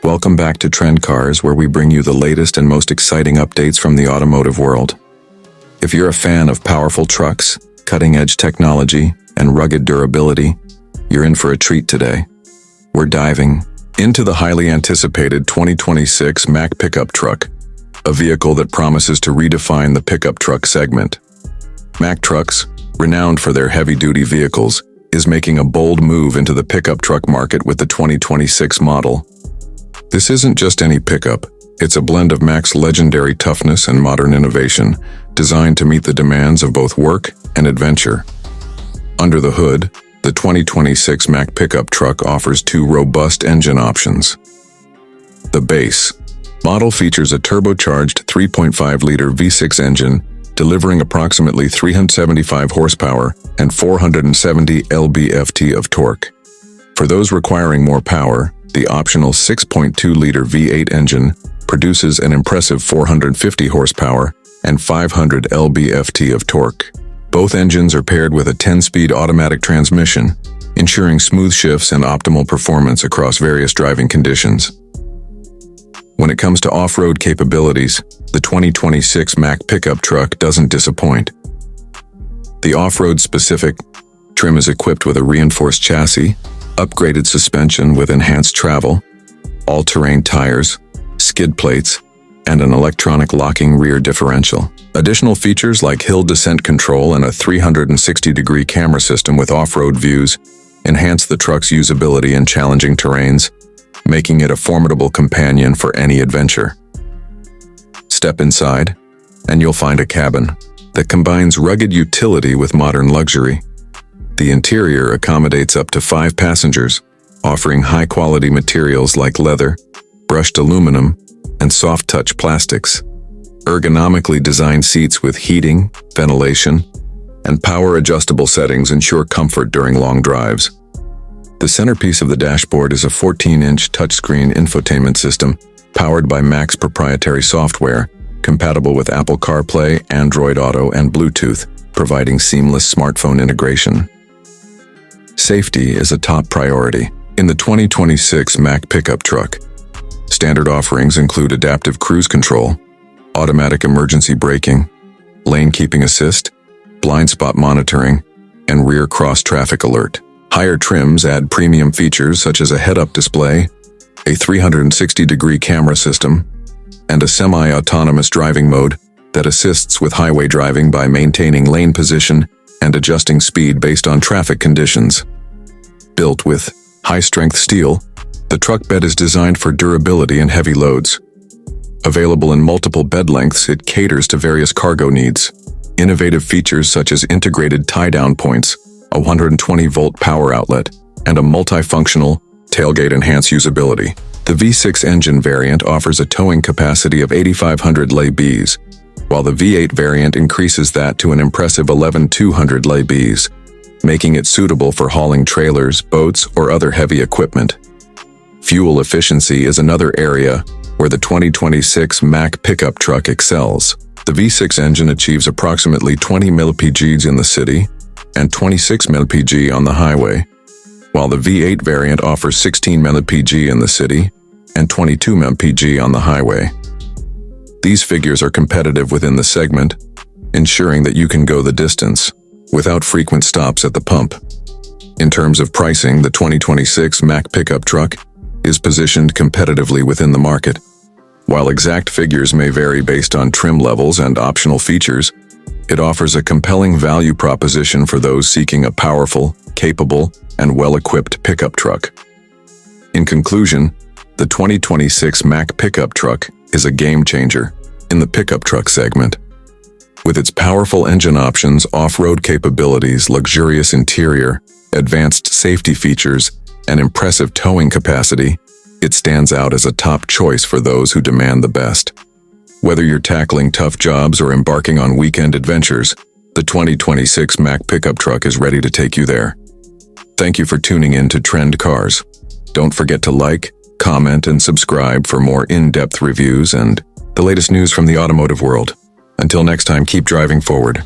Welcome back to Trend Cars, where we bring you the latest and most exciting updates from the automotive world. If you're a fan of powerful trucks, cutting-edge technology, and rugged durability, you're in for a treat today. We're diving into the highly anticipated 2026 Mack Pickup Truck, a vehicle that promises to redefine the pickup truck segment. Mack Trucks, renowned for their heavy-duty vehicles, is making a bold move into the pickup truck market with the 2026 model. This isn't just any pickup, it's a blend of Mack's legendary toughness and modern innovation, designed to meet the demands of both work and adventure. Under the hood, the 2026 Mack Pickup Truck offers two robust engine options. The base model features a turbocharged 3.5-liter V6 engine, delivering approximately 375 horsepower and 470 lb-ft of torque. For those requiring more power, the optional 6.2-liter V8 engine produces an impressive 450 horsepower and 500 lb-ft of torque. Both engines are paired with a 10-speed automatic transmission, ensuring smooth shifts and optimal performance across various driving conditions. When it comes to off-road capabilities, the 2026 Mack Pickup Truck doesn't disappoint. The off-road specific trim is equipped with a reinforced chassis, upgraded suspension with enhanced travel, all-terrain tires, skid plates, and an electronic locking rear differential. Additional features like hill descent control and a 360-degree camera system with off-road views enhance the truck's usability in challenging terrains, making it a formidable companion for any adventure. Step inside, and you'll find a cabin that combines rugged utility with modern luxury. The interior accommodates up to 5 passengers, offering high-quality materials like leather, brushed aluminum, and soft-touch plastics. Ergonomically designed seats with heating, ventilation, and power-adjustable settings ensure comfort during long drives. The centerpiece of the dashboard is a 14-inch touchscreen infotainment system powered by Mack's proprietary software, compatible with Apple CarPlay, Android Auto, and Bluetooth, providing seamless smartphone integration. Safety is a top priority in the 2026 Mack Pickup Truck. Standard offerings include adaptive cruise control, automatic emergency braking, lane keeping assist, blind spot monitoring, and rear cross-traffic alert. Higher trims add premium features such as a head-up display, a 360-degree camera system, and a semi-autonomous driving mode that assists with highway driving by maintaining lane position and adjusting speed based on traffic conditions. Built with high-strength steel, the truck bed is designed for durability and heavy loads. Available in multiple bed lengths, it caters to various cargo needs. Innovative features such as integrated tie-down points, a 120-volt power outlet, and a multifunctional tailgate enhance usability. The V6 engine variant offers a towing capacity of 8,500 lbs, while the V8 variant increases that to an impressive 11,200 lbs, making it suitable for hauling trailers, boats, or other heavy equipment. Fuel efficiency is another area where the 2026 Mack Pickup Truck excels. The V6 engine achieves approximately 20 mpg in the city and 26 mpg on the highway, while the V8 variant offers 16 mpg in the city and 22 mpg on the highway. These figures are competitive within the segment, ensuring that you can go the distance without frequent stops at the pump. In terms of pricing, the 2026 Mack Pickup Truck is positioned competitively within the market. While exact figures may vary based on trim levels and optional features, it offers a compelling value proposition for those seeking a powerful, capable, and well-equipped pickup truck. In conclusion, the 2026 Mack Pickup Truck is a game-changer in the pickup truck segment. With its powerful engine options, off-road capabilities, luxurious interior, advanced safety features, and impressive towing capacity, it stands out as a top choice for those who demand the best. Whether you're tackling tough jobs or embarking on weekend adventures, the 2026 Mack Pickup Truck is ready to take you there. Thank you for tuning in to Trend Cars. Don't forget to like, comment, and subscribe for more in-depth reviews and the latest news from the automotive world. Until next time, keep driving forward.